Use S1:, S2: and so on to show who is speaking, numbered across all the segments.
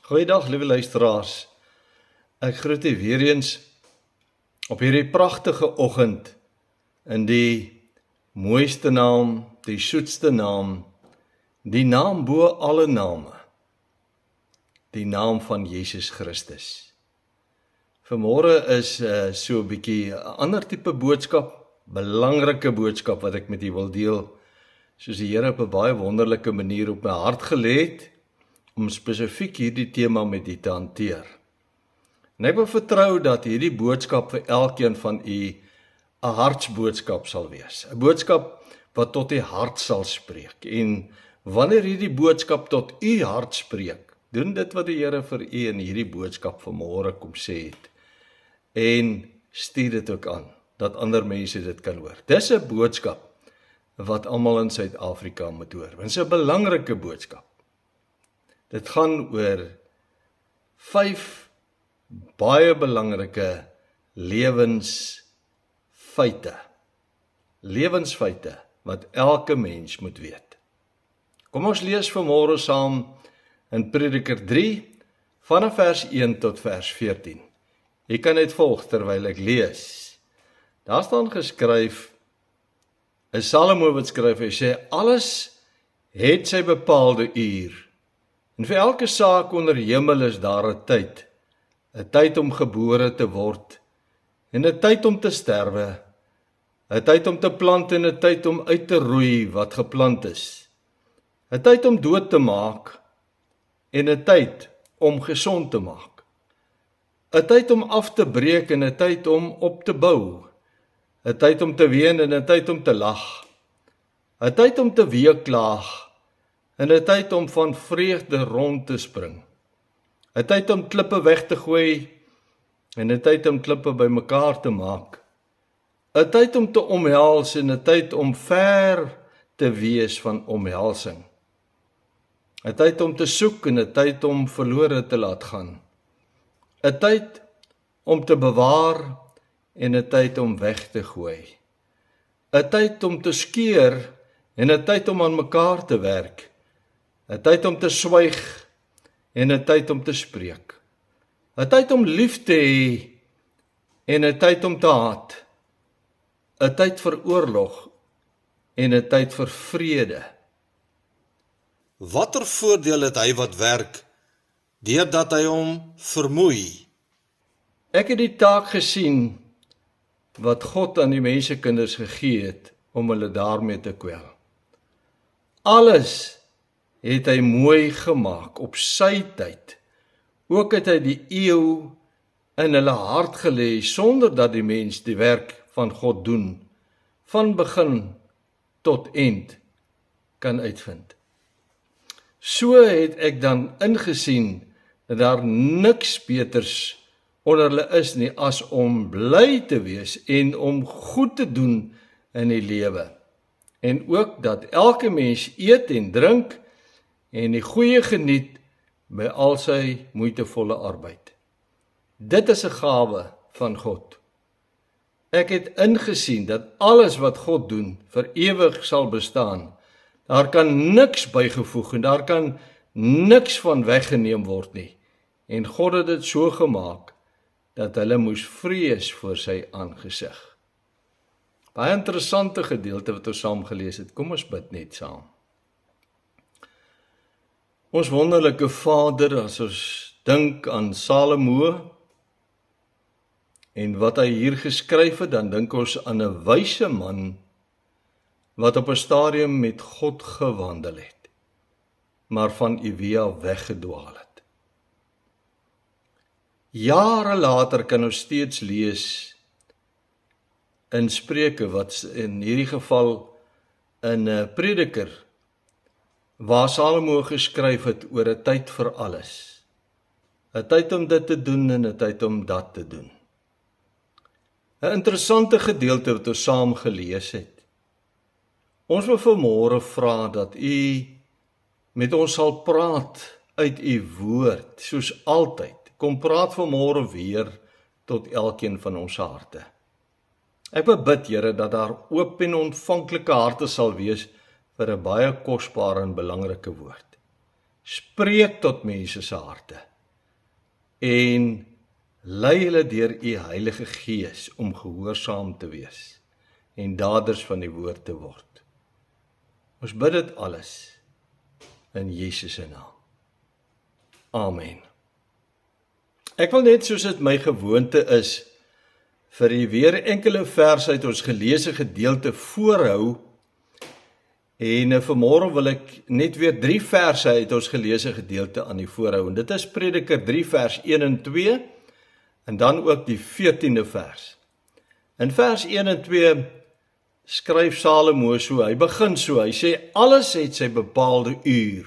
S1: Goeiedag, liewe luisteraars. Ek groet u weer eens op hierdie pragtige oggend in die mooiste naam, die soetste naam, die naam bo alle name, die naam van Jesus Christus. Vanmôre is so 'n bietjie 'n ander tipe boodskap, belangrike boodskap wat ek met u wil deel, soos die Here op 'n baie wonderlike manier op my hart gelê het, om spesifiek hierdie tema met u te hanteer. En ek wil vertrou dat hierdie boodskap vir elkeen van u 'n hartsboodskap sal wees. 'n Boodskap wat tot u hart sal spreek. En wanneer hierdie boodskap tot u hart spreek, doen dit wat die Here vir u in hierdie boodskap vanmôre kom sê het. En stuur dit ook aan, dat ander mense dit kan hoor. Dis 'n boodskap wat almal in Suid-Afrika moet hoor. Dit is 'n belangrike boodskap. Dit gaan oor 5 baie belangrike lewensfeite. Lewensfeite wat elke mens moet weet. Kom ons lees vanmôre saam in Prediker 3 vanaf vers 1 tot vers 14. Jy kan net volg terwyl ek lees. Daar staan geskryf, 'n Salomo wat skryf, hy sê, alles het sy bepaalde uur. En vir elke saak onder hemel is daar 'n tyd om gebore te word, en 'n tyd om te sterwe, 'n tyd om te plant en 'n tyd om uit te roei wat geplant is, 'n tyd om dood te maak, en 'n tyd om gesond te maak, 'n tyd om af te breek en 'n tyd om op te bou, 'n tyd om te ween en 'n tyd om te lag, 'n tyd om te weeklaag, en 'n tyd om van vreugde rond te spring, 'n tyd om klippe weg te gooi, en 'n tyd om klippe bymekaar te maak, 'n tyd om te omhels en 'n tyd om ver te wees van omhelsing, 'n tyd om te soek en 'n tyd om verlore te laat gaan, 'n tyd om te bewaar en 'n tyd om weg te gooi, 'n tyd om te skeur en 'n tyd om aan mekaar te werk, 'n tyd om te swyg en 'n tyd om te spreek, 'n tyd om lief te hê en 'n tyd om te haat, 'n tyd vir oorlog en 'n tyd vir vrede.
S2: Watter voordeel het hy wat werk, deurdat hy hom vermoei?
S1: Ek het die taak gesien wat God aan die mensekinders gegee het om hulle daarmee te kwel. Alles het hy mooi gemaak op sy tyd. Ook het hy die eeu in hulle hart gelê sonder dat die mens die werk van God doen, van begin tot eind kan uitvind. So het ek dan ingesien dat daar niks beters onder hulle is nie as om bly te wees en om goed te doen in die lewe. En ook dat elke mens eet en drink en die goeie geniet by al sy moeitevolle arbeid. Dit is 'n gawe van God. Ek het ingesien dat alles wat God doen vir ewig sal bestaan. Daar kan niks bygevoeg en daar kan niks van weggeneem word nie. En God het dit so gemaak dat hulle moes vrees voor sy aangesig. Baie interessante gedeelte wat ons saam gelees het. Kom ons bid net saam. Ons wonderlike Vader, as ons dink aan Salomo en wat hy hier geskryf het, dan dink ons aan 'n wyse man wat op 'n stadium met God gewandel het, maar van U af weggedwaal het. Jare later kan ons steeds lees in Spreuke, wat in hierdie geval in 'n Prediker, waar Salomo geskryf het oor 'n tyd vir alles. 'n Tyd om dit te doen en 'n tyd om dat te doen. 'n Interessante gedeelte wat ons saam gelees het. Ons wil vanmôre vra dat U met ons sal praat uit U woord, soos altyd. Kom praat vanmôre weer tot elkeen van ons harte. Ek wil bid, Here, dat daar oop en ontvanklike harte sal wees vir 'n baie kosbare en belangrike woord. Spreek tot mense se harte. en lei hulle deur u Heilige Gees om gehoorsaam te wees en daders van die woord te word. Ons bid dit alles in Jesus se naam. Amen. Ek wil net, soos dit my gewoonte is, vir u weer enkele vers uit ons geleesde gedeelte voorhou, en vanmôre wil ek net weer 3 verse uit ons geleesde gedeelte aan u voorhou, en dit is Prediker 3 vers 1 en 2, en dan ook die 14de vers. In vers 1 en 2 skryf Salomo so, hy begin so, hy sê, alles het sy bepaalde uur,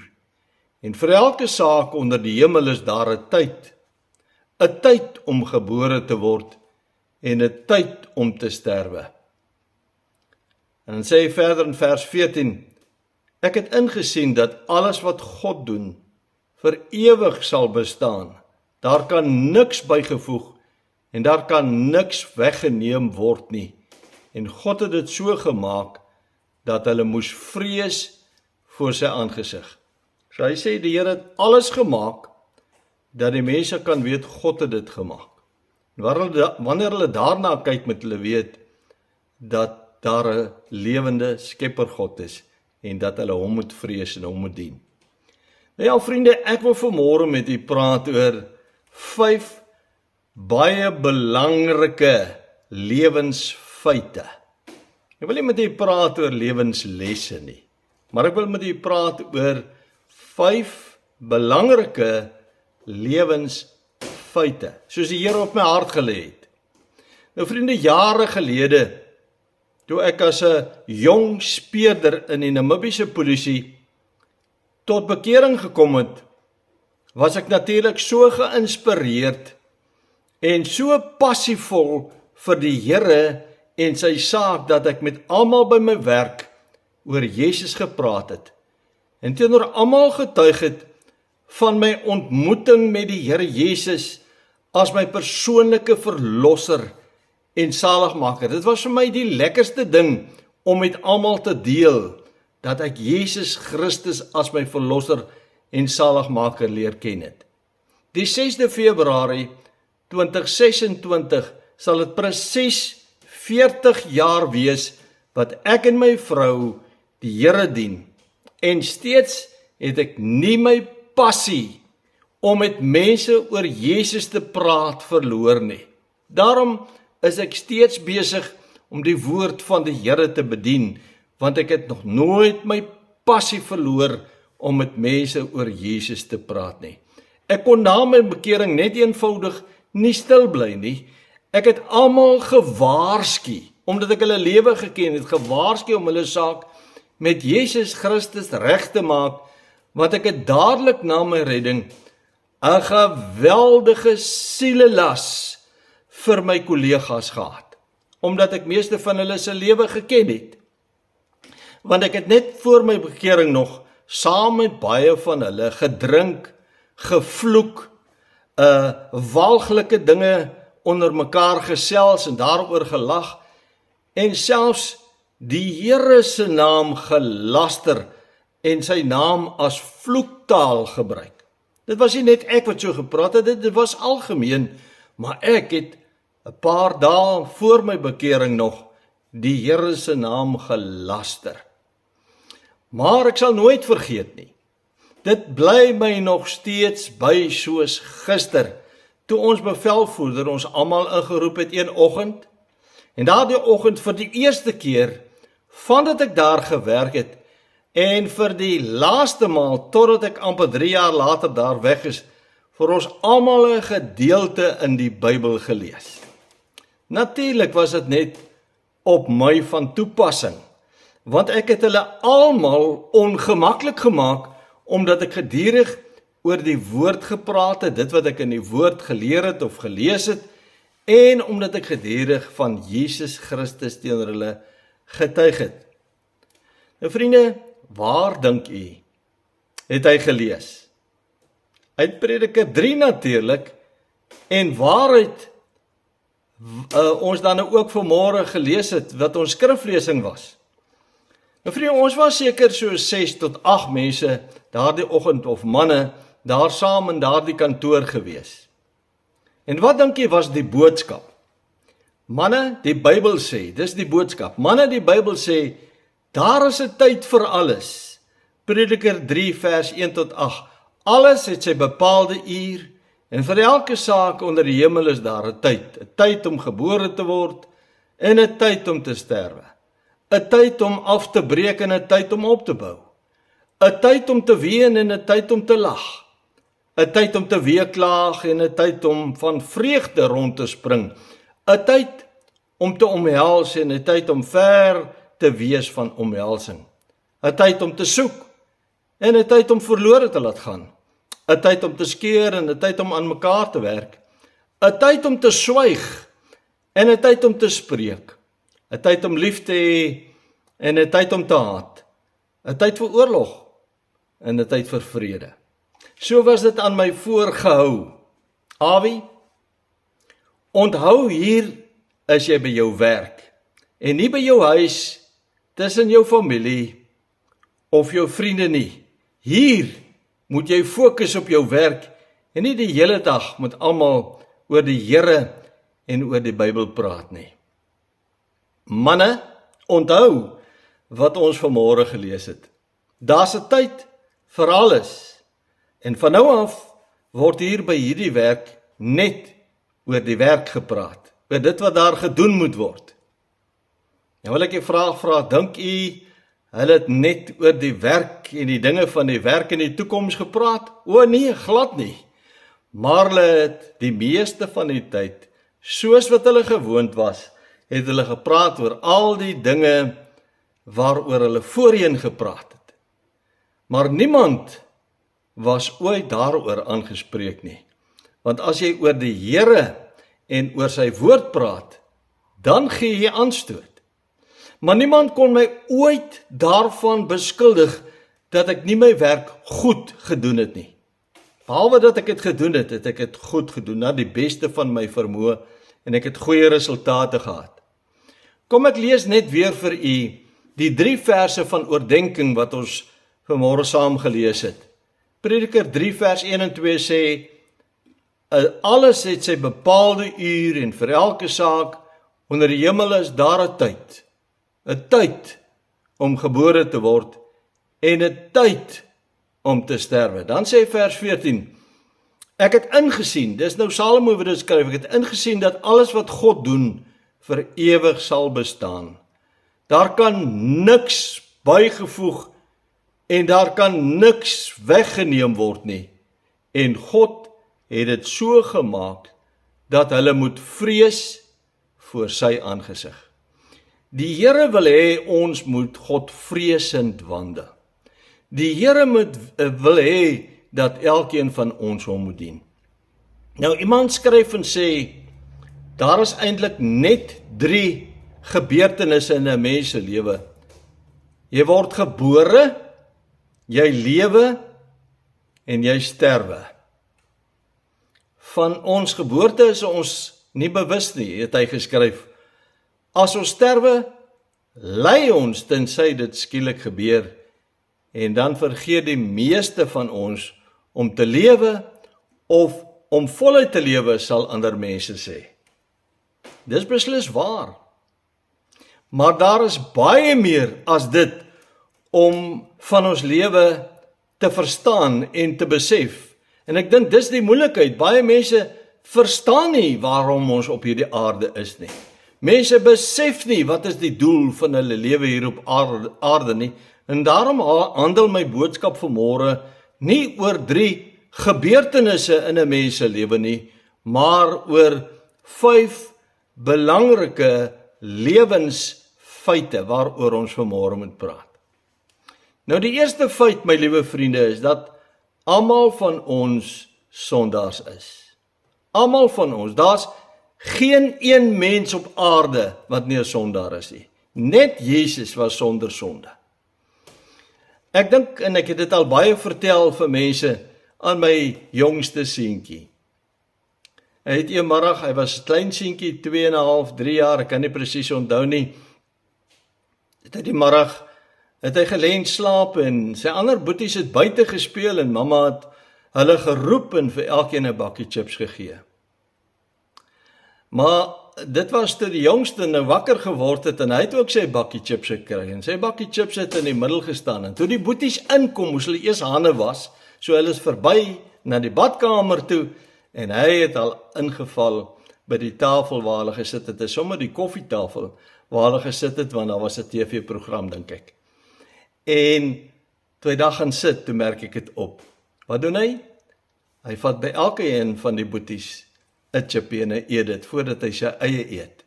S1: en vir elke saak onder die hemel is daar 'n tyd om gebore te word, en 'n tyd om te sterwe. En dan sê hy verder in vers 14, ek het ingesien dat alles wat God doen, vir ewig sal bestaan. Daar kan niks bygevoeg, en daar kan niks weggeneem word nie. En God het dit so gemaak, dat hulle moes vrees voor sy aangesig. So hy sê, die Here het alles gemaak, dat die mense kan weet, God het dit gemaak. Wanneer hulle daarna kyk, met hulle weet, dat daar 'n lewende skepper God is, en dat hulle hom moet vrees en hom moet dien. Nou ja, vriende, ek wil vanmôre met u praat oor 5 baie belangrike lewensfeite. Ek wil nie met u praat oor lewenslesse nie, maar ek wil met u praat oor 5 belangrike lewensfeite, soos die Here op my hart gelê het. Nou vriende, jare gelede, toe ek as 'n jong speurder in die Namibiese polisie tot bekering gekom het, was ek natuurlik so geïnspireerd en so passievol vir die Here en sy saak, dat ek met almal by my werk oor Jesus gepraat het, en teenoor almal getuig het van my ontmoeting met die Here Jesus as my persoonlike verlosser en saligmaker. Dit was vir my die lekkerste ding om met almal te deel, dat ek Jesus Christus as my verlosser en saligmaker leer ken het. Die 6de Februarie 2026 sal dit presies 40 jaar wees wat ek en my vrou die Here dien, en steeds het ek nie my passie om met mense oor Jesus te praat verloor nie. Daarom is ek steeds besig om die woord van die Here te bedien, want ek het nog nooit my passie verloor om met mense oor Jesus te praat nie. Ek kon na my bekering net eenvoudig nie stil bly nie. Ek het almal gewaarsku, omdat ek hulle lewe geken het, gewaarsku om hulle saak met Jesus Christus reg te maak, want ek het dadelik na my redding 'n geweldige sielelas vir my kollegas gehad, omdat ek meeste van hulle se lewe geken het. Want ek het net voor my bekering nog saam met baie van hulle gedrink, gevloek, walglike dinge onder mekaar gesels en daaroor gelag, en selfs die Here se naam gelaster en sy naam as vloektaal gebruik. Dit was nie net ek wat so gepraat het, dit was algemeen, maar ek het 'n paar dae voor my bekering nog die Here se naam gelaster. Maar ek sal nooit vergeet nie. Dit bly my nog steeds by soos gister, toe ons bevelvoerder ons almal ingeroep het een oggend, en daardie oggend vir die eerste keer, vandat ek daar gewerk het, en vir die laaste maal, totdat ek amper 3 jaar later daar weg is, vir ons almal 'n gedeelte in die Bybel gelees. Natuurlik was dit net op my van toepassing, want ek het hulle almal ongemaklik gemaak, omdat ek gedurig oor die woord gepraat het, dit wat ek in die woord geleer het of gelees het, en omdat ek gedurig van Jesus Christus teenoor hulle getuig het. Nou vriende, waar dink u het hy gelees? Uit Prediker 3 natuurlik, en waaruit ons dan ook vanmôre gelees het, wat ons skriflesing was. Nou vriende, ons was seker so 6 tot 8 mense daardie oggend, of manne, daar saam in daardie kantoor gewees. En wat dink jy was die boodskap? Manne, die Bybel sê, dis die boodskap. Manne, die Bybel sê, daar is 'n tyd vir alles. Prediker 3 vers 1 tot 8. Alles het sy bepaalde uur, en vir elke saak onder die hemel is daar 'n tyd. 'n Tyd om gebore te word, en 'n tyd om te sterwe. 'n Tyd om af te breek en 'n tyd om op te bou. 'n Tyd om te ween en 'n tyd om te lag. 'n Tyd om te weeklaag en 'n tyd om van vreugde rond te spring. 'n Tyd om te omhels en 'n tyd om ver te wees van omhelsing. 'n Tyd om te soek en 'n tyd om verlore te laat gaan. 'n Tyd om te skeer en 'n tyd om aan mekaar te werk. 'n Tyd om te swyg en 'n tyd om te spreek. 'n Tyd om lief te hê en 'n tyd om te haat. 'n Tyd vir oorlog en 'n tyd vir vrede. So was dit aan my voorgehou. Awie, onthou, hier is jy by jou werk en nie by jou huis, tussen jou familie of jou vriende nie. Hier moet jy fokus op jou werk en nie die hele dag met almal oor die Here en oor die Bybel praat nie. Manne, onthou wat ons vanmôre gelees het. Daar's 'n tyd vir alles. En van nou af word hier by hierdie werk net oor die werk gepraat, oor dit wat daar gedoen moet word. Nou wil ek 'n vraag vra, dink u hulle het net oor die werk en die dinge van die werk in die toekoms gepraat? O nee, glad nie. Maar hulle het die meeste van die tyd, soos wat hulle gewoond was, het hulle gepraat oor al die dinge waaroor hulle voorheen gepraat het. Maar niemand was ooit daaroor aangespreek nie. Want as jy oor die Here en oor sy woord praat, dan gee jy aanstoot. Maar niemand kon my ooit daarvan beskuldig dat ek nie my werk goed gedoen het nie. Behalwe dat ek het gedoen het, het ek het goed gedoen, na die beste van my vermoë, en ek het goeie resultate gehad. Kom ek lees net weer vir u die 3 verse van oordenking wat ons vanmôre saam gelees het. Prediker 3 vers 1 en 2 sê, alles het sy bepaalde uur en vir elke saak onder die hemel is daar 'n tyd. 'n Tyd om gebore te word en 'n tyd om te sterwe. Dan sê vers 14, ek het ingesien, dis nou Salomo wat dit skryf, ek het ingesien dat alles wat God doen vir ewig sal bestaan. Daar kan niks bygevoeg en daar kan niks weggeneem word nie. En God het dit so gemaak dat hulle moet vrees voor sy aangesig. Die Here wil hê ons moet God vreesend wandel. Die Here wil hê dat elkeen van ons hom moet dien. Nou iemand skryf en sê, daar is eintlik net 3 gebeurtenisse in 'n mens se lewe. Jy word gebore, jy lewe en jy sterwe. Van ons geboorte is ons nie bewus nie, het hy geskryf. As ons sterwe, ly ons tensy dit skielik gebeur, en dan vergeet die meeste van ons om te lewe, of om voluit te lewe, sal ander mense sê. Dis beslis waar. Maar daar is baie meer as dit om van ons lewe te verstaan en te besef. En ek dink dis die moeilikheid. Baie mense verstaan nie waarom ons op hierdie aarde is nie. Mense besef nie wat is die doel van hulle lewe hier op aarde nie. En daarom handel my boodskap vanmôre nie oor 3 gebeurtenisse in 'n mens se lewe nie, maar oor 5 belangrike lewensfeite waaroor ons vanmôre moet praat. Nou die eerste feit, my liewe vriende, is dat almal van ons sondaars is. Almal van ons, daar's geen een mens op aarde wat nie 'n sondaar is nie. Net Jesus was sonder sonde. Ek dink, en ek het dit al baie vertel vir mense, aan my jongste seentjie. Hy het eenmiddag, hy was 'n klein seentjie, 2,5, 3 jaar, ek kan nie presies onthou nie. Het hy die middag, het hy gelê en slaap en sy ander boeties het buite gespeel en mamma het hulle geroep en vir elkeen 'n bakkie chips gegee. Maar dit was toe die jongste nou wakker geword het, en hy het ook sy bakkie chips gekry, en sy bakkie chips het in die middel gestaan, en toe die boeties inkom, moes hulle eers hande was, so hulle is verby na die badkamer toe, en hy het al ingeval by die tafel waar hulle gesit het, is sommer die koffietafel waar hulle gesit het, want daar was 'n TV-program, dink ek. En toe hy daar gaan sit, toe merk ek dit op. Wat doen hy? Hy vat by elke een van die boeties 'n chippie en hy eet dit, voordat hy sy eie eet.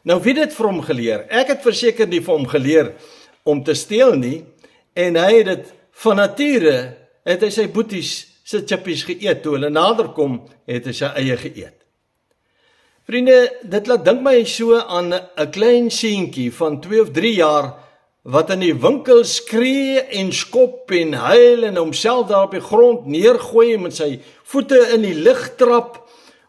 S1: Nou, wie het dit vir hom geleer? Ek het verseker nie vir hom geleer om te steel nie, en hy het dit van nature, het hy sy boeties sy chippies geëet, toe hulle nader kom, het hy sy eie geëet. Vriende, dit laat dink my so aan 'n klein seentjie van 2 of 3 jaar, wat in die winkel skree en skop en huil en homself daar op die grond neergooi en met sy voete in die lug trap,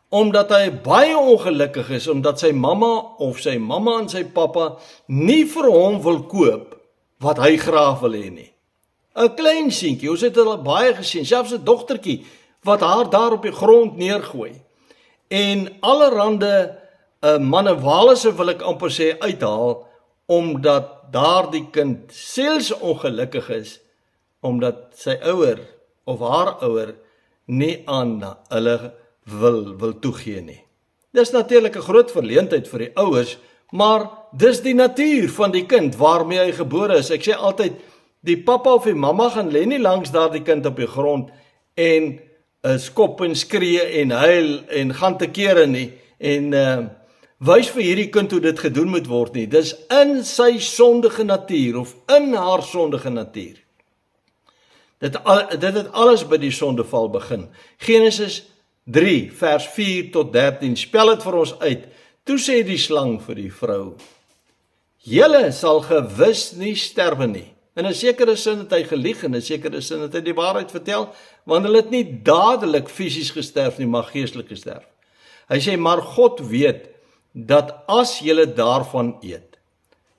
S1: omdat hy baie ongelukkig is, omdat sy mamma en sy pappa nie vir hom wil koop wat hy graag wil hê nie. 'n Klein seentjie, ons het hulle baie gesien, selfs 'n dogtertjie wat haar daar op die grond neergooi. En allerhande manewalise wil ek amper sê uithaal, omdat daardie kind selfs ongelukkig is, omdat sy ouer of haar ouer nie aan hulle wil toegee nie. Dis natuurlik 'n groot verleentheid vir die ouers, maar dis die natuur van die kind waarmee hy gebore is. Ek sê altyd, die pappa of die mamma gaan lê nie langs daardie kind op die grond en skop en skree en huil en gaan te kere nie, en wys vir hierdie kind hoe dit gedoen moet word nie. Dis in sy sondige natuur, of in haar sondige natuur. Dit het alles by die sondeval begin. Genesis 3 vers 4 tot 13, spel dit vir ons uit. Toe sê die slang vir die vrou: "Julle sal gewis nie sterwe nie." In 'n sekere sin het hy gelieg, en in 'n sekere sin het hy die waarheid vertel, want hulle het nie dadelik fisies gesterf nie, maar geestelik gesterf. Hy sê, maar God weet dat as julle daarvan eet,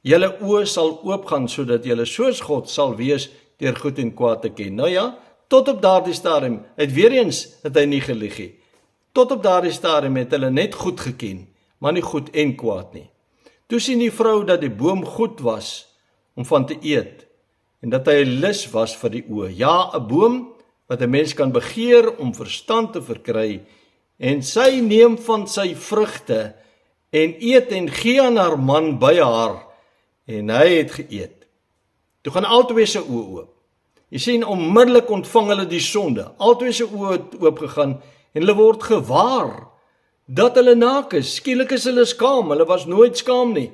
S1: julle oë sal oopgaan, sodat julle soos God sal wees deur goed en kwaad te ken. Nou ja, tot op daardie stadium, weer eens het hy nie gelieg nie. Tot op daardie stadium het hulle net goed geken, maar nie goed en kwaad nie. Toe sien die vrou dat die boom goed was om van te eet, en dat hy 'n lus was vir die oë. Ja, 'n boom wat 'n mens kan begeer om verstand te verkry, en sy neem van sy vrugte, en eet en gee aan haar man by haar, en hy het geëet. Toe gaan albei se oë oop. Jy sien, onmiddellik ontvang hulle die sonde. Albei se oë het oopgegaan, en hulle word gewaar dat hulle naak is. Skielik is hulle skaam, hulle was nooit skaam nie,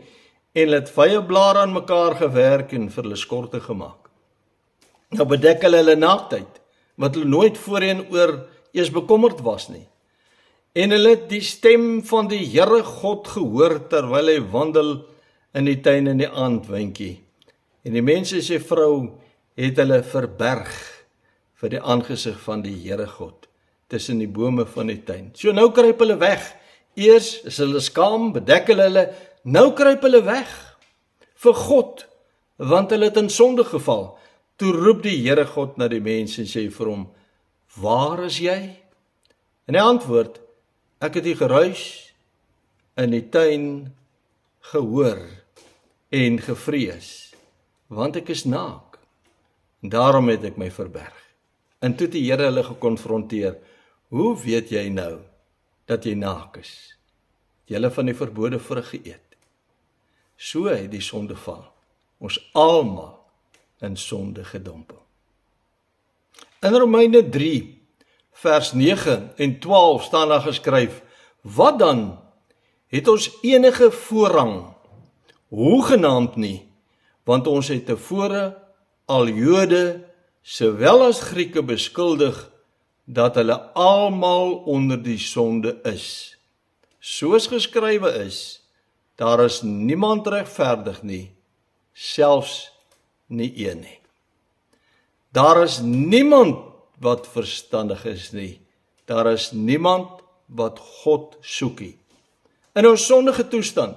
S1: en hulle het vye blare aan mekaar gewerk en vir hulle skorte gemaak. Nou bedek hulle naaktheid, wat hulle nooit voorheen oor eers bekommerd was nie. En hulle het die stem van die Here God gehoor, terwyl hy wandel in die tuin in die aandwindjie. En die mense sê vrou het hulle verberg vir die aangesig van die Here God, tussen die bome van die tuin. So nou kruip hulle weg. Eers is hulle skaam, bedek hulle, nou kruip hulle weg vir God, want hulle het in sonde geval. Toe roep die Here God na die mens en sê vir hom: "Waar is jy?" En hy antwoord: "Ek het die geruis in die tuin gehoor en gevrees, want ek is naak, en daarom het ek my verberg." En toe die Here hulle gekonfronteer: "Hoe weet jy nou dat jy naak is? Julle van die verbode vrug geëet." So het die sondeval ons almal in sonde gedompel. In Romeine 3 vers 9 en 12 staan daar geskryf: "Wat dan? Het ons enige voorrang? Hoegenaamd nie, want ons het tevore al Jode sowel as Grieke beskuldig dat hulle almal onder die sonde is. Soos geskrywe is, daar is niemand regverdig nie, selfs nie een nie. Daar is niemand wat verstandig is nie. Daar is niemand wat God soek nie. In ons sondige toestand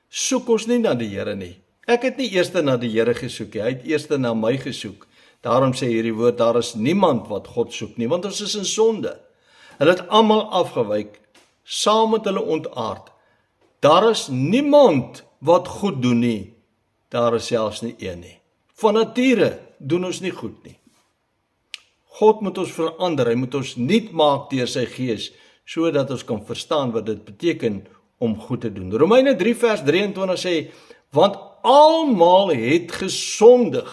S1: soek ons nie na die Here nie. Ek het nie eers na die Here gesoek nie, hy het eers na my gesoek. Daarom sê hierdie woord, daar is niemand wat God soek nie, want ons is in sonde. Hulle het almal afgewyk, saam met hulle ontaard. Daar is niemand wat goed doen nie. Daar is selfs nie een nie. Van nature doen ons nie goed nie. God moet ons verander, hy moet ons nuut maak deur sy gees, sodat ons kan verstaan wat dit beteken om goed te doen. Romeine 3 vers 23 sê, want almal het gesondig,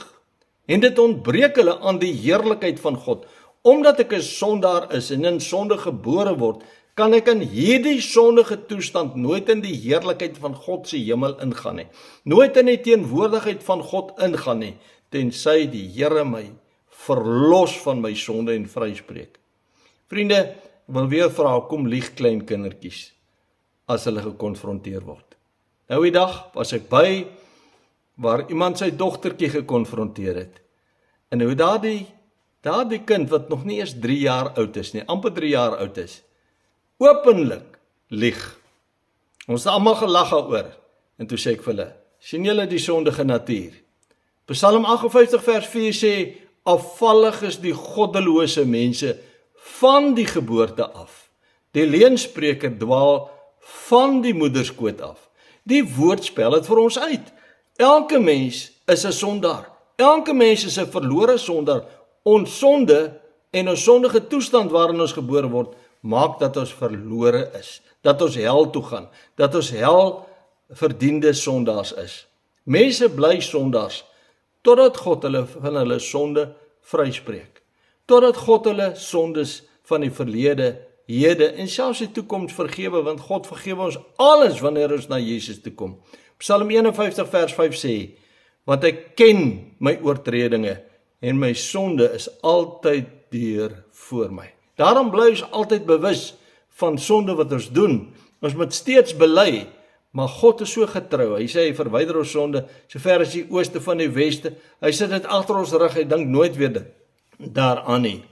S1: en dit ontbreek hulle aan die heerlikheid van God. Omdat ek 'n sondaar is en in sonde gebore word, kan ek in hierdie sondige toestand nooit in die heerlikheid van God se hemel ingaan nie. Nooit in die teenwoordigheid van God ingaan nie, tensy die Here my verlos van my sonde en vryspreek. Vriende, ek wil weer vra, kom lieg klein kindertjies as hulle gekonfronteer word. Nou die dag was ek by waar iemand sy dogtertjie gekonfronteer het. En hoe daardie kind wat nog nie eers 3 jaar oud is nie, amper 3 jaar oud is, openlik lieg. Ons het almal gelag daaroor. En toe sê ek vir hulle, sien julle die sondige natuur? Psalm 58 vers 4 sê, afvallig is die goddelose mense van die geboorte af. Die leenspreker dwaal van die moederskoot af. Die woord spel het vir ons uit. Elke mens is 'n sondaar. Elke mens is 'n verlore sondaar. Ons sonde en ons sondige toestand waarin ons gebore word, maak dat ons verlore is, dat ons hel toe gaan, dat ons hel verdiende sondaars is. Mense bly sondaars, totdat God hulle van hulle sonde vryspreek. Totdat God hulle sondes van die verlede, hede en selfs die toekoms vergewe, want God vergewe ons alles wanneer ons na Jesus toe kom. Psalm 51 vers 5 sê, want ek ken my oortredinge en my sonde is altyd deur voor my. Daarom bly ons altyd bewus van sonde wat ons doen. Ons moet steeds bely, maar God is so getrou. Hy sê hy verwyder ons sonde so ver as die ooste van die weste. Hy sit dit agter ons rug, hy dink nooit weer daaraan nie.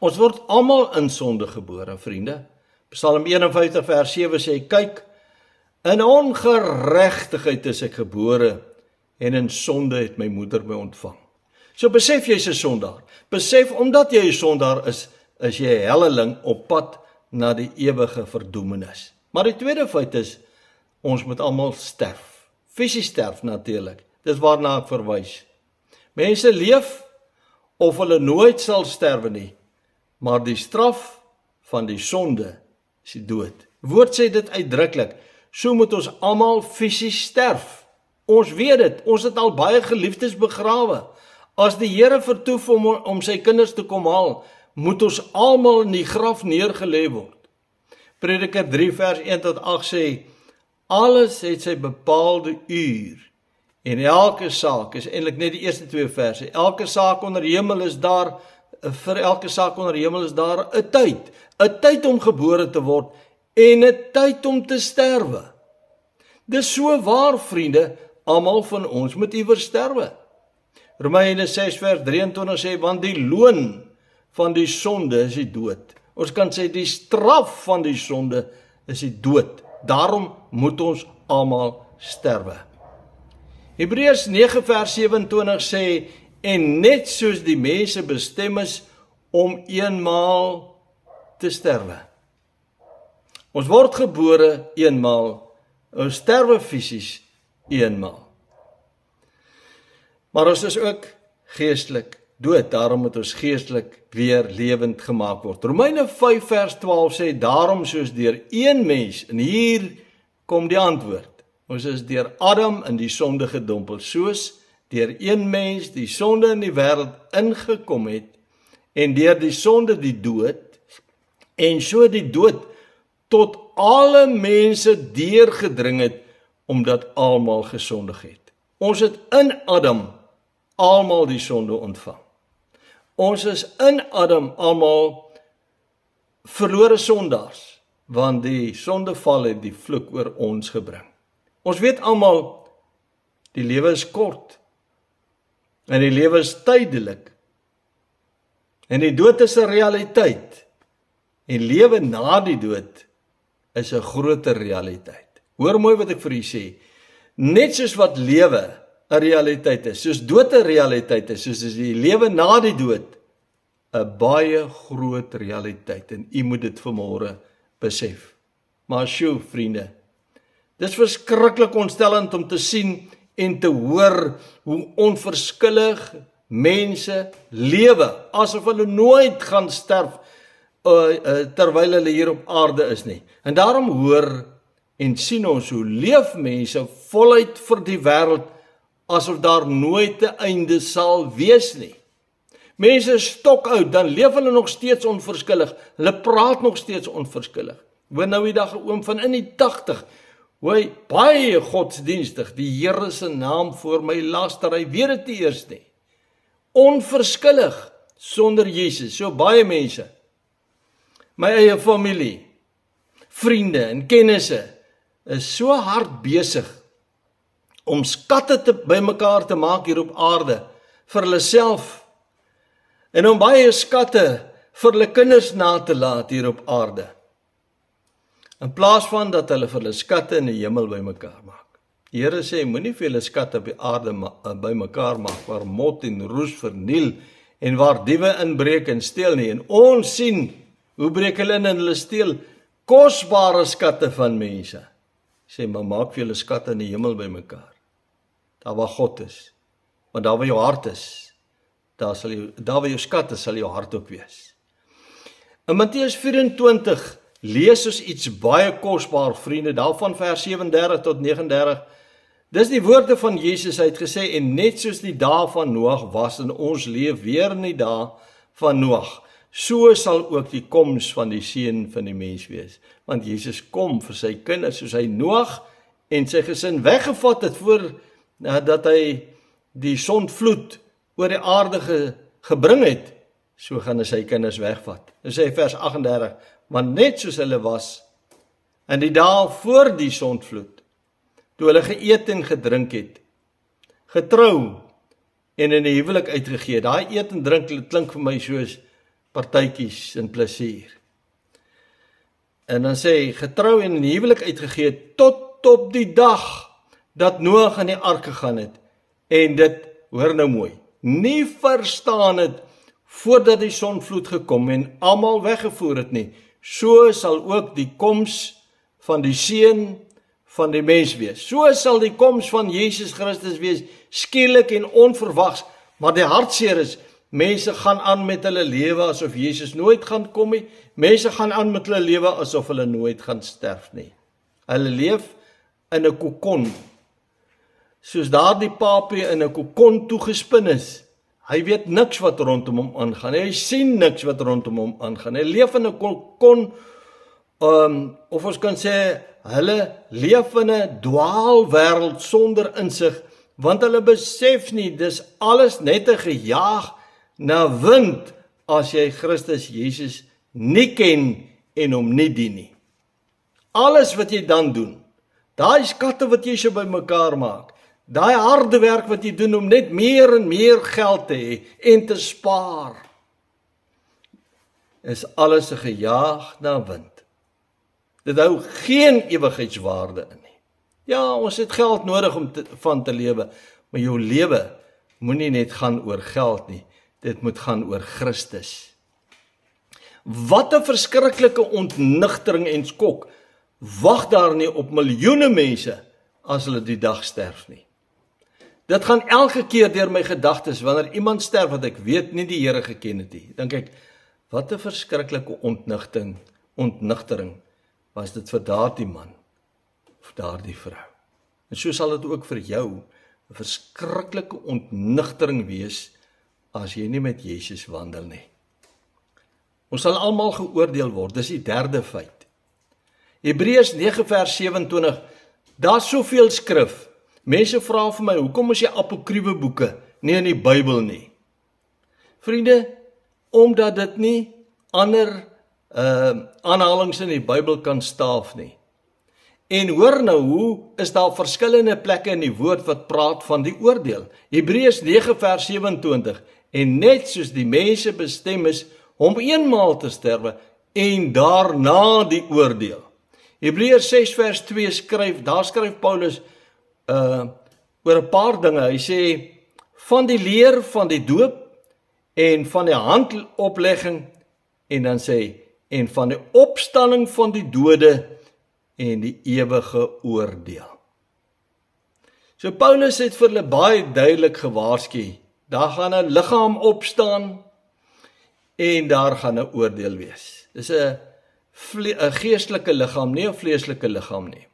S1: Ons word almal in sonde gebore, vriende. Psalm 51 vers 7 sê, kyk, in ongeregtigheid is ek gebore en in sonde het my moeder my ontvang. So besef jy's 'n sondaar. Besef, omdat jy 'n sondaar is jy 'n helleling op pad na die ewige verdoemenis. Maar die tweede feit is, ons moet almal sterf. Fisies sterf natuurlik. Dis waarna ek verwys. Mense leef of hulle nooit sal sterwe nie, maar die straf van die sonde is die dood. Woord sê dit uitdruklik. So moet ons almal fisies sterf. Ons weet dit, ons het al baie geliefdes begrawe. As die Here vertoef om sy kinders te kom haal, moet ons almal in die graf neergelê word. Prediker 3 vers 1 tot 8 sê, alles het sy bepaalde uur, en elke saak, is eintlik net die eerste 2 verse, elke saak onder hemel is daar, vir elke saak onder hemel is daar 'n tyd om gebore te word, en 'n tyd om te sterwe. Dis so waar, vriende, almal van ons moet iewers sterwe. Romeine 6 vers 23 sê, want die loon van die sonde is die dood. Ons kan sê die straf van die sonde is die dood. Daarom moet ons almal sterwe. Hebreërs 9 vers 27 sê, en net soos die mense bestem is om eenmaal te sterwe. Ons word gebore eenmaal, ons sterwe fisies eenmaal. Maar ons is ook geestelik dood, daarom moet ons geestelik weer lewend gemaak word. Romeine 5 vers 12 sê, daarom soos deur een mens, en hier kom die antwoord, ons is deur Adam in die sonde gedompel, soos deur een mens die sonde in die wêreld ingekom het, en deur die sonde die dood, en so die dood tot alle mense deurgedring het, omdat almal gesondig het. Ons het in Adam almal die sonde ontvang. Ons is in Adam almal verlore sondaars, want die sondeval het die vloek oor ons gebring. Ons weet almal, die lewe is kort, en die lewe is tydelik, en die dood is 'n realiteit, en lewe na die dood is 'n groter realiteit. Hoor mooi wat ek vir u sê, net soos wat lewe 'n realiteit is, soos dood 'n realiteit is, soos die lewe na die dood 'n baie groot realiteit, en u moet dit vanmôre besef. Maar sjoe, vriende, Dis verskriklik ontstellend om te sien en te hoor hoe onverskillig mense lewe, asof hulle nooit gaan sterf terwyl hulle hier op aarde is nie. En daarom hoor en sien ons hoe leef mense voluit vir die wêreld, asof daar nooit 'n einde sal wees nie. Mense is stokoud, dan leef hulle nog steeds onverskillig. Hulle praat nog steeds onverskillig. Hoor nou die dag 'n oom van in die 80, hoe baie godsdienstig, die Here se naam voor my laster, hy weet dit nie eers nie. Onverskillig sonder Jesus, so baie mense. My eie familie, vriende en kennisse is so hard besig om skatte bymekaar te maak hier op aarde vir hulle self en om baie skatte vir hulle kinders na te laat hier op aarde. In plaas van dat hulle vir hulle skatte in die hemel bymekaar maak. Die Here sê, moenie vir julle skatte op die aarde bymekaar maak, waar mot en roes verniel en waar diewe inbreek en steel nie. En ons sien, hoe breek hulle in en hulle steel kosbare skatte van mense. Sê, maar maak vir julle skatte in die hemel bymekaar. Daar waar God is. Want daar waar jou hart is, daar waar jou skat is, sal jou hart ook wees. In Matteus 24 lees ons iets baie kosbaar, vriende, daarvan vers 37 tot 39. Dis die woorde van Jesus, hy het gesê, en net soos die dae van Noag was, en ons leef weer in die dae van Noag, so sal ook die koms van die seun van die mens wees. Want Jesus kom vir sy kinders, soos hy Noag en sy gesin weggevat het, voordat hy die sondvloed oor die aarde gebring het, so gaan hy sy kinders wegvat. Dis sê vers 38, want net soos hulle was, in die dae voor die sondvloed, toe hulle geëet en gedrink het, getrou en in 'n huwelik uitgegee. Daai eet en drink klink vir my soos partytjies en plesier. En dan sê hy, getrou en in 'n huwelik uitgegee, tot op die dag dat Noag in die ark gegaan het, en dit, hoor nou mooi, nie verstaan het, voordat die sondvloed gekom en almal weggevoer het nie, so sal ook die koms van die seun van die mens wees. So sal die koms van Jesus Christus wees, skielik en onverwags, maar die hartseer is, mense gaan aan met hulle lewe asof Jesus nooit gaan kom nie, mense gaan aan met hulle lewe asof hulle nooit gaan sterf nie. Hulle leef in 'n kokon, soos daardie papie in 'n kokon toegespin is. Hy weet niks wat rondom hom aangaan, hy sien niks wat rondom hom aangaan, hy leef in 'n kokon, of ons kan sê, hulle leef in 'n dwaalwêreld sonder insig, want hulle besef nie, dis alles net 'n gejaag na wind, as jy Christus Jesus nie ken en hom nie dien nie. Alles wat jy dan doen, daai skatte wat jy so bymekaar maak, daai harde werk wat jy doen om net meer en meer geld te hê en te spaar, is alles 'n gejaag na wind. Dit hou geen ewigheidswaarde in nie. Ja, ons het geld nodig om van te lewe, maar jou lewe moenie net gaan oor geld nie, dit moet gaan oor Christus. Wat 'n verskriklike ontnigtering en skok wag daar nie op miljoene mense as hulle die dag sterf nie. Dit gaan elke keer deur my gedagtes wanneer iemand sterf wat ek weet nie die Here geken het nie. Dink ek, wat 'n verskriklike ontnigtering was dit vir daardie man of daardie vrou. En so sal dit ook vir jou 'n verskriklike ontnigtering wees as jy nie met Jesus wandel nie. Ons sal almal geoordeel word, dis die derde feit. Hebreërs 9 vers 27, daar's soveel skrif. Mense vra vir my, hoekom is jy apokriewe boeke nie in die Bybel nie? Vriende, omdat dit nie ander aanhalings in die Bybel kan staaf nie. En hoor nou, hoe is daar verskillende plekke in die woord wat praat van die oordeel? Hebreërs 9 vers 27, en net soos die mense bestem is om eenmaal te sterwe en daarna die oordeel. Hebreërs 6 vers 2 skryf Paulus oor 'n paar dinge. Hy sê, van die leer van die doop en van die handoplegging, en dan sê hy, en van die opstanding van die dode en die ewige oordeel. So Paulus het vir hulle baie duidelik gewaarsku, daar gaan 'n liggaam opstaan en daar gaan 'n oordeel wees. Dis 'n geestelike liggaam, nie 'n vleeslike liggaam nie.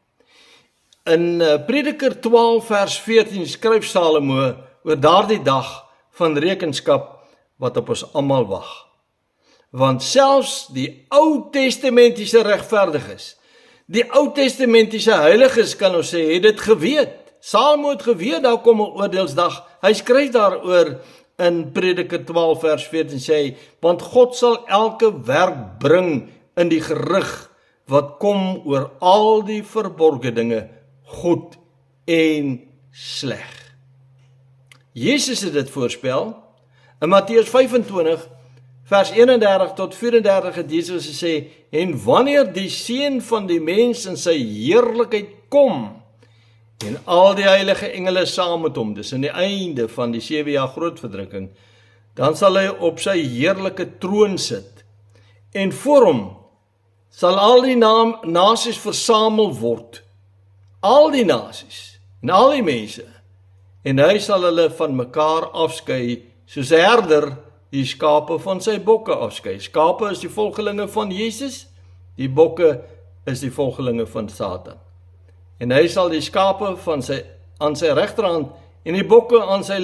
S1: In Prediker 12 vers 14 skryf Salomo oor daardie dag van rekenskap wat op ons almal wag. Want selfs die Ou Testamentiese regverdiges, die Ou Testamentiese heiliges kan ons sê, het dit geweet. Salomo het geweet, daar kom 'n oordeelsdag. Hy skryf daaroor in Prediker 12 vers 14 sê hy, want God sal elke werk bring in die gerig wat kom oor al die verborgde dinge, goed en sleg. Jesus het dit voorspel. In Matteus 25 vers 31 tot 34 het Jesus gesê, en wanneer die Seun van die mens in sy heerlikheid kom, en al die heilige engele saam met hom, dis in die einde van die 7 jaar groot verdrukking, dan sal hy op sy heerlike troon sit, en voor hom sal al die nasies versamel word, al die nasies, en al die mense, en hy sal hulle van mekaar afskei, soos 'n herder die skape van sy bokke afskei. Skape is die volgelinge van Jesus, die bokke is die volgelinge van Satan. En hy sal die skape aan sy regterhand en die bokke aan sy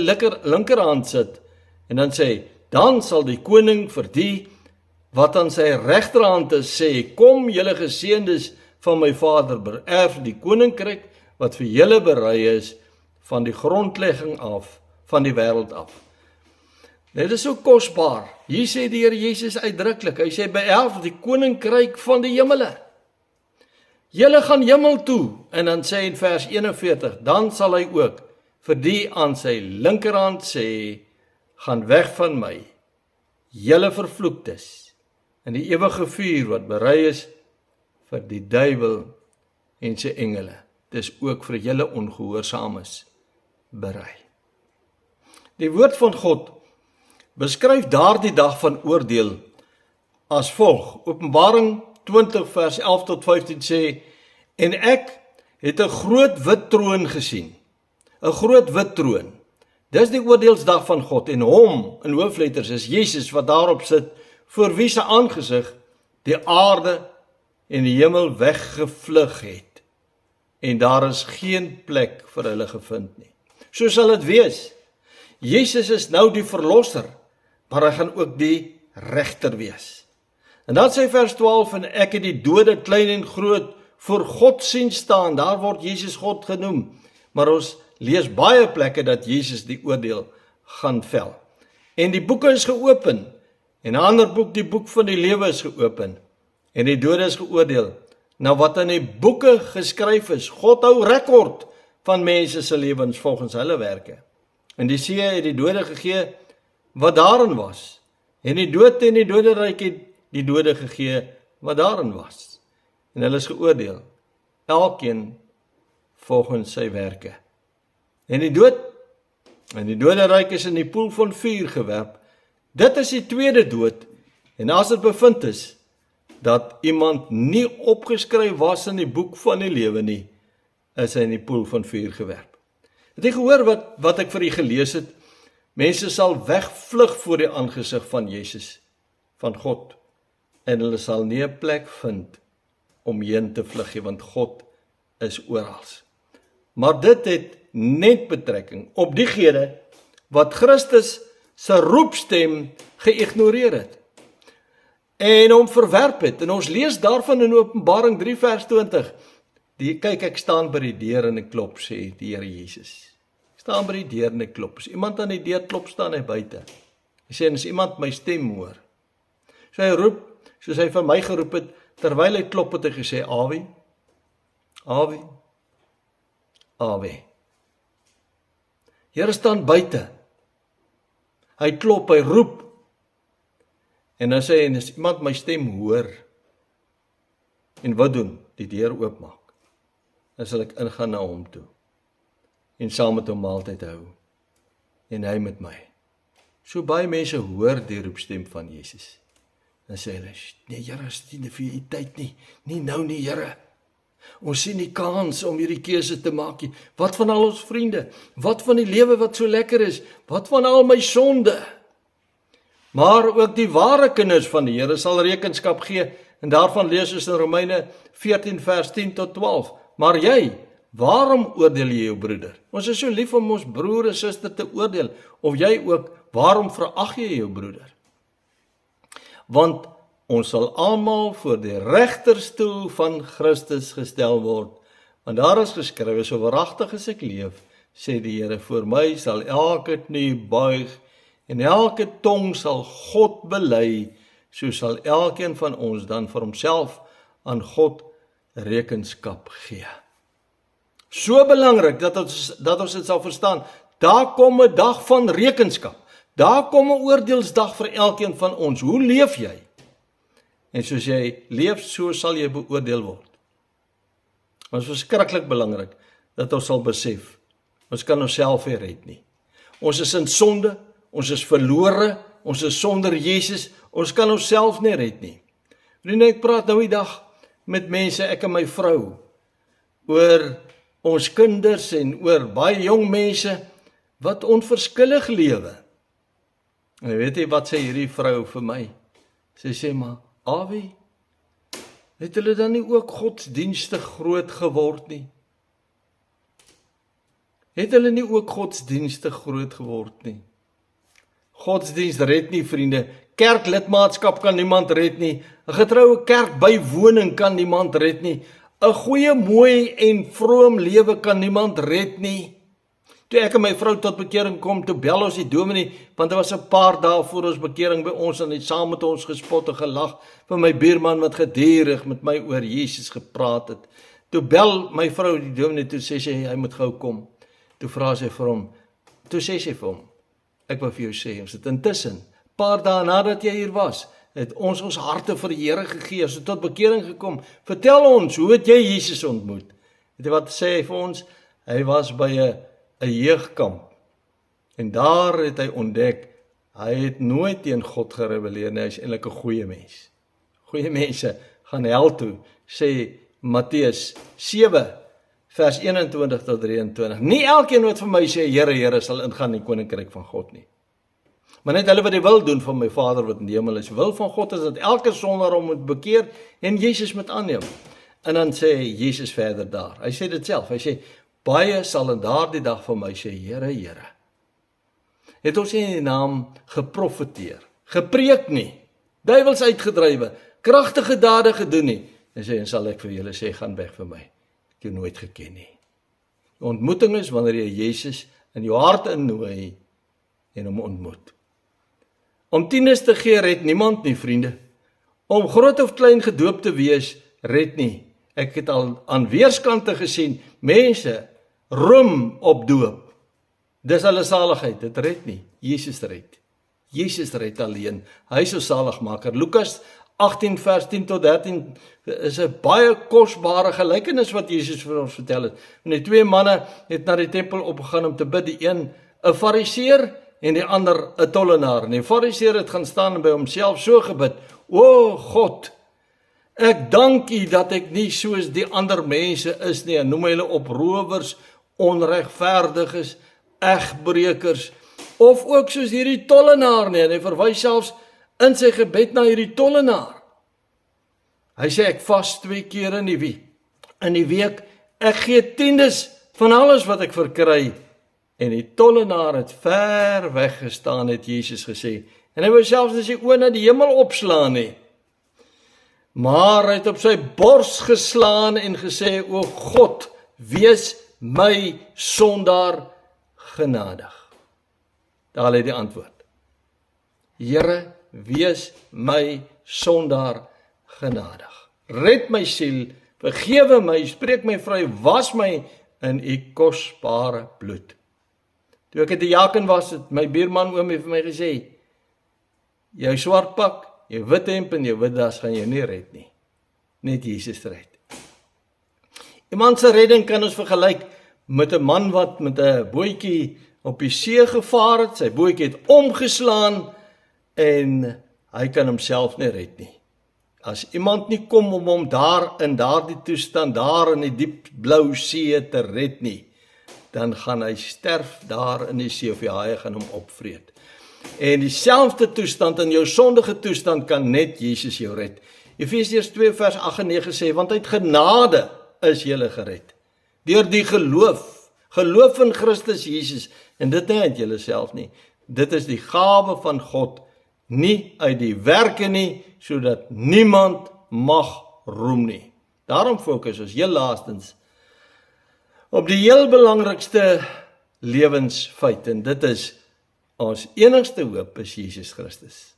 S1: linkerhand sit. En dan sê, dan sal die koning vir die wat aan sy regterhand is sê, kom julle geseëndes van my Vader, beerf die koninkryk wat vir julle berei is van die grondlegging af, van die wêreld af. Dit is so kosbaar. Hier sê die Here Jesus uitdruklik, hy sê, beerf die koninkryk van die hemele. Julle gaan hemel toe, en dan sê in vers 41, dan sal hy ook vir die aan sy linkerhand sê, gaan weg van my, julle vervloektes, in die ewige vuur wat berei is vir die duiwel en sy engele. Dis ook vir julle ongehoorsaames berei. Die woord van God beskryf daardie dag van oordeel as volg. Openbaring 20 vers 11 tot 15 sê, en ek het 'n groot wit troon gesien. 'n Groot wit troon. Dis die oordeelsdag van God, en hom, in hoofletters, is Jesus wat daarop sit, voor wie se aangesig die aarde en die hemel weggevlug het. En daar is geen plek vir hulle gevind nie. So sal dit wees. Jesus is nou die verlosser, maar hy gaan ook die regter wees. En dan sê vers 12, en ek het die dode, klein en groot, voor God sien staan. Daar word Jesus God genoem. Maar ons lees baie plekke dat Jesus die oordeel gaan vel. En die boeke is geopen. En 'n ander boek, die boek van die lewe, is geopen. En die dode is geoordeel. Nou wat in die boeke geskryf is, God hou rekord van mense se lewens volgens hulle werke. En die see het die dode gegee wat daarin was. En die dood en die doderyk het die dode gegee wat daarin was. En hulle is geoordeel, elkeen volgens sy werke. En die doderyk is in die poel van vuur gewerp. Dit is die tweede dood. En as dit bevind is dat iemand nie opgeskryf was in die boek van die lewe nie, is hy in die poel van vuur gewerp. Het jy gehoor wat ek vir u gelees het? Mense sal wegvlug voor die aangesig van Jesus, van God, en hulle sal nie 'n plek vind om heen te vlug nie, want God is oral. Maar dit het net betrekking op diegene wat Christus se roepstem geïgnoreer het en hom verwerp het. En ons lees daarvan in Openbaring 3 vers 20. Kyk, ek staan by die deur en ek klop, sê die Here Jesus. Ek staan by die deur en ek klop. As iemand aan die deur klop, staan hy buite. Hy sê, en as iemand my stem hoor. So hy roep, soos hy vir my geroep het, terwyl hy klop het hy gesê, Awie, Awie, Awie. Here staan buite. Hy klop, hy roep. En dan sê hy, en as iemand my stem hoor, en wat doen? Die deur oopmaak. Dan sal ek ingaan na hom toe, en saam met hom maaltyd hou, en hy met my. So baie mense hoor die roepstem van Jesus. Dan sê hulle, nee Here, is nie vir u tyd nie, nie nou nie Here. Ons sien die kans om hierdie keuse te maak nie. Wat van al ons vriende? Wat van die lewe wat so lekker is? Wat van al my sonde? Maar ook die ware kinders van die Here sal rekenskap gee, en daarvan lees ons in Romeine 14 vers 10 tot 12. Maar jy, waarom oordeel jy jou broeder? Ons is so lief om ons broer en suster te oordeel, of jy ook, waarom verag jy jou broeder? Want ons sal almal voor die regterstoel van Christus gestel word, want daar is geskrywe, so waaragtig as ek leef, sê die Here, voor my sal elke knie buig, en elke tong sal God bely, so sal elkeen van ons dan vir homself aan God rekenskap gee. So belangrik dat ons dit sal verstaan, daar kom 'n dag van rekenskap, daar kom 'n oordeelsdag vir elkeen van ons. Hoe leef jy? En soos jy leef, so sal jy beoordeel word. Dit is verskriklik belangrik dat ons sal besef, ons kan onsself nie red nie. Ons is in sonde, ons is verlore, ons is sonder Jesus, ons kan onsself nie red nie. Vriende, ek praat nou die dag met mense, ek en my vrou, oor ons kinders en oor baie jong mense wat onverskillig lewe. En weet jy wat sê hierdie vrou vir my? Sy sê maar, Awie, het hulle dan nie ook godsdienstig groot geword nie? Het hulle nie ook godsdienstig groot geword nie? Godsdienst red nie, vriende. Kerklidmaatskap kan niemand red nie. 'n Getroue kerkbywoning kan niemand red nie. 'n Goeie, mooi en vroom lewe kan niemand red nie. Toe ek en my vrou tot bekering kom, toe bel ons die dominee, want dit was 'n paar dae voor ons bekering by ons, en hy het saam met ons gespot en gelag vir my buurman wat gedurig met my oor Jesus gepraat het. Toe bel my vrou die dominee, toe sê sy, hy moet gou kom. Toe vra sy vir hom, toe sê sy vir hom, ek wil vir jou sê, ons het intussen, paar dae nadat jy hier was, het ons harte vir die Here gegee, ons het tot bekering gekom. Vertel ons, hoe het jy Jesus ontmoet? Weet jy wat sê hy vir ons? Hy was by 'n jeugkamp, en daar het hy ontdek, hy het nooit teen God gerebelleer nie, hy is eintlik 'n goeie mens. Goeie mense gaan hel toe, sê Matteus 7, vers 21 tot 23. Nie elkeen wat vir my sê, Here, Here, sal ingaan in die koninkryk van God nie. Maar net hulle wat die wil doen van my Vader wat in die hemel is. Wil van God is dat elke sondaar hom moet bekeer en Jesus moet aanneem. En dan sê Jesus verder daar, hy sê dit self, hy sê, baie sal in daardie dag van my sê, Here, Here, het ons nie in die naam geprofeteer, gepreek nie, duiwels uitgedrywe, kragtige dade gedoen nie, en sê, en sal ek vir julle sê, gaan weg vir my, ek jou nooit geken nie. Die ontmoeting is wanneer jy Jesus in jou hart innooi en hom ontmoet. Om tiendes te gee red niemand nie, vriende. Om groot of klein gedoop te wees red nie. Ek het al aan weerskante gesien, mense roem op doop. Dis hulle saligheid, dit red nie. Jesus red. Jesus red alleen. Hy is ons saligmaker. Lukas 18 vers 10 tot 13 is 'n baie kosbare gelykenis wat Jesus vir ons vertel het. En die twee manne het na die tempel opgegaan om te bid, die een 'n fariseer en die ander 'n tollenaar. En die fariseer het gaan staan en by homself so gebid, O God, ek dank U dat ek nie soos die ander mense is nie, en noem hulle oprowers, onregverdiges, egbreekers, of ook soos hierdie tollenaar nie, en hy verwys selfs in sy gebed na hierdie tollenaar. Hy sê, ek vas 2 keer in die week, ek gee tiendes van alles wat ek verkry, en die tollenaar het ver weg gestaan, het Jesus gesê, en hy wou selfs nie sy oë na die hemel opslaan nie, maar hy het op sy bors geslaan en gesê, O God, wees my sondaar genadig. Daar lê die antwoord. Here, wees my sondaar genadig. Red my siel, vergewe my, spreek my vry, was my in U kosbare bloed. Toe ek in die Jaken was, het my buurman oom vir my gesê, jou swart pak, jou wit hemp en jou wit das gaan jou nie red nie. Net Jesus red. Iemand se redding kan ons vergelyk met 'n man wat met 'n bootjie op die see gevaar het, sy bootjie het omgeslaan en hy kan homself nie red nie. As iemand nie kom om hom daar in daardie toestand, daar in die diep blou see te red nie, dan gaan hy sterf daar in die see, of die haie gaan hom opvreet. En dieselfde toestand, in jou sondige toestand, kan net Jesus jou red. Efesiërs 2 vers 8 en 9 sê, want uit genade is julle gered, deur die geloof in Christus Jesus, en dit nie uit julle self nie, dit is die gawe van God, nie uit die werke nie, sodat niemand mag roem nie. Daarom fokus ons heel laastens op die heel belangrikste lewensfeit, en dit is, ons enigste hoop is Jesus Christus.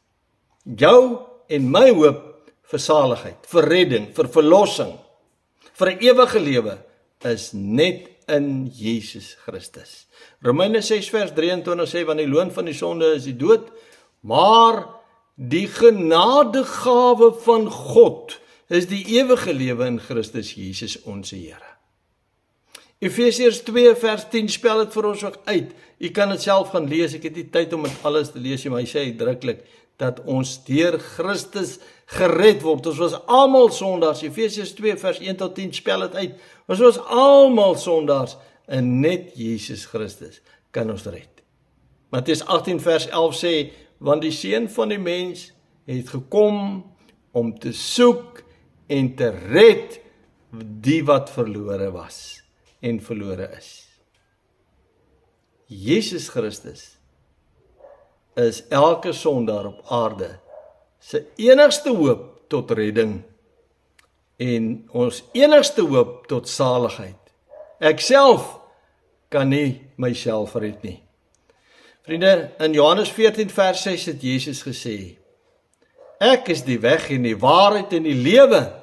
S1: Jou en my hoop vir saligheid, vir redding, vir verlossing, vir 'n ewige lewe, is net in Jesus Christus. Romeine 6 vers 23 sê, want die loon van die sonde is die dood, maar die genadegawe van God is die ewige lewe in Christus Jesus ons Here. Efesiërs 2 vers 10 spel dit vir ons ook uit. U kan dit self gaan lees, ek het nie tyd om dit alles te lees, maar hy sê uitdruklik dat ons deur Christus gered word. Ons was almal sondaars. Efesiërs 2 vers 1 tot 10 spel dit uit. Ons was almal sondaars en net Jesus Christus kan ons red. Matteus 18 vers 11 sê, want die Seun van die mens het gekom om te soek en te red die wat verlore was en verlore is. Jesus Christus is elke sondaar op aarde se enigste hoop tot redding en ons enigste hoop tot saligheid. Ek self kan nie myself red nie. Vriende, in Johannes 14 vers 6 het Jesus gesê, ek is die weg en die waarheid en die lewe.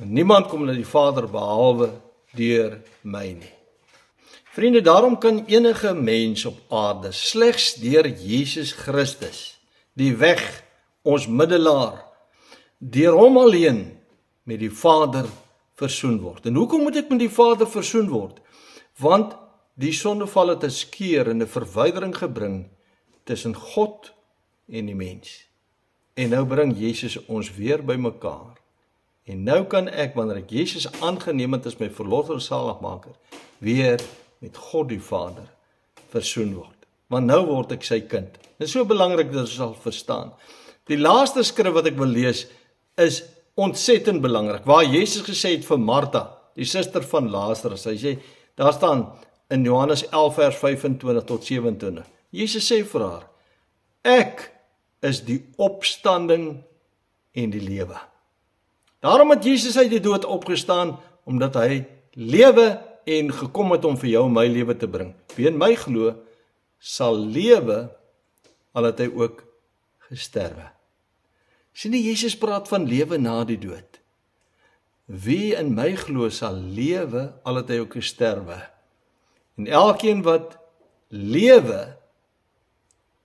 S1: Niemand kom na die Vader behalwe deur my nie. Vriende, daarom kan enige mens op aarde slegs deur Jesus Christus, die weg, ons middelaar, deur hom alleen met die Vader versoen word. En hoekom moet ek met die Vader versoen word? Want die sondeval het 'n skeur en 'n verwydering gebring tussen God en die mens. En nou bring Jesus ons weer bymekaar. En nou kan ek, wanneer ek Jesus aangeneem het as my verlosser en saligmaker, weer met God die Vader versoen word. Want nou word ek sy kind. Dit is so belangrik dat ons sal verstaan. Die laaste skrif wat ek wil lees is ontsettend belangrik, waar Jesus gesê het vir Martha, die suster van Lazarus. Hy sê, daar staan in Johannes 11 vers 25 tot 27. Jesus sê vir haar, ek is die opstanding en die lewe. Daarom het Jesus uit die dood opgestaan, omdat hy lewe en gekom het om vir jou en my lewe te bring. Wie in my glo, sal lewe, al het hy ook gesterwe. Sien nie, Jesus praat van lewe na die dood. Wie in my glo, sal lewe, al het hy ook gesterwe. En elkeen wat lewe,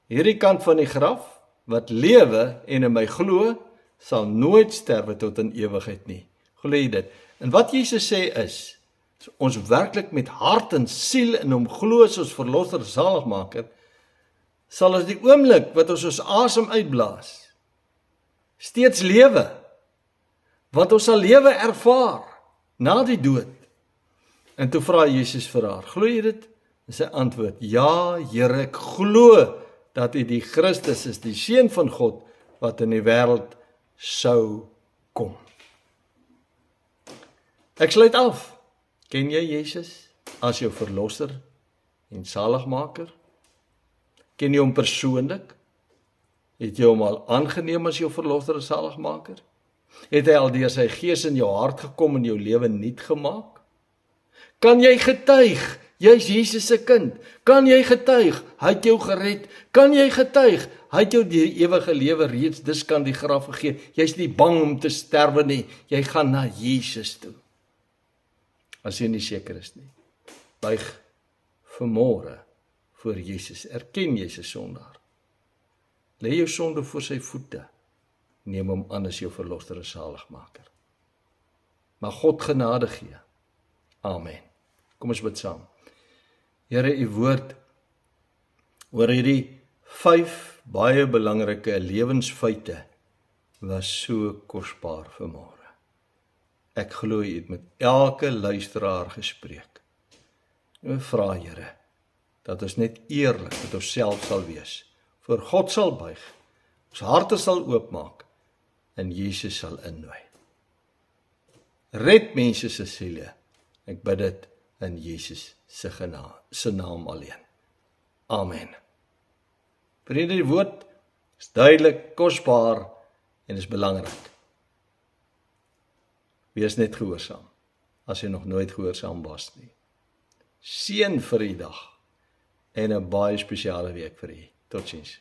S1: hierdie kant van die graf, wat lewe en in my glo, sal nooit sterwe tot in ewigheid nie. Glo jy dit? En wat Jesus sê is, as ons werklik met hart en siel in hom glo as ons verlosser saligmaker, sal ons die oomblik wat ons asem uitblaas, steeds lewe. Want ons sal lewe ervaar na die dood. En toe vra Jesus vir haar, glo jy dit? En sy antwoord, ja, Here, ek glo dat U die Christus is, die Seun van God, wat in die wêreld sou kom. Ek sluit af. Ken jy Jesus as jou verlosser en saligmaker? Ken jy hom persoonlik? Het jy hom al aangeneem as jou verlosser en saligmaker? Het hy al deur sy gees in jou hart gekom en jou lewe nuut gemaak? Kan jy getuig, jy is Jesus se kind? Kan jy getuig, hy het jou gered? Kan jy getuig, hy het jou die ewige lewe reeds dis kan die graf gegee? Jy's nie bang om te sterwe nie, jy gaan na Jesus toe. As jy nie seker is nie, buig vanmôre voor Jesus, erken jy se sondaar. Lê jou sonde voor sy voete, neem hom aan as jou verlosser en saligmaker. Mag God genade gee. Amen. Kom ons bid saam. Here, U woord oor hierdie 5 baie belangrike lewensfeite was so kosbaar vanmôre. Ek glo U het met elke luisteraar gespreek. En vra Here, dat ons net eerlik met onsself sal wees, voor God sal buig, ons harte sal oopmaak, en Jesus sal innooi. Red mense se siele, ek bid dit in Jesus se naam alleen. Amen. Vriende, die woord is duidelik, kosbaar en is belangrik. Wees net gehoorsaam, as jy nog nooit gehoorsaam was nie. Seën vir die dag en 'n baie spesiale week vir u. Totsiens.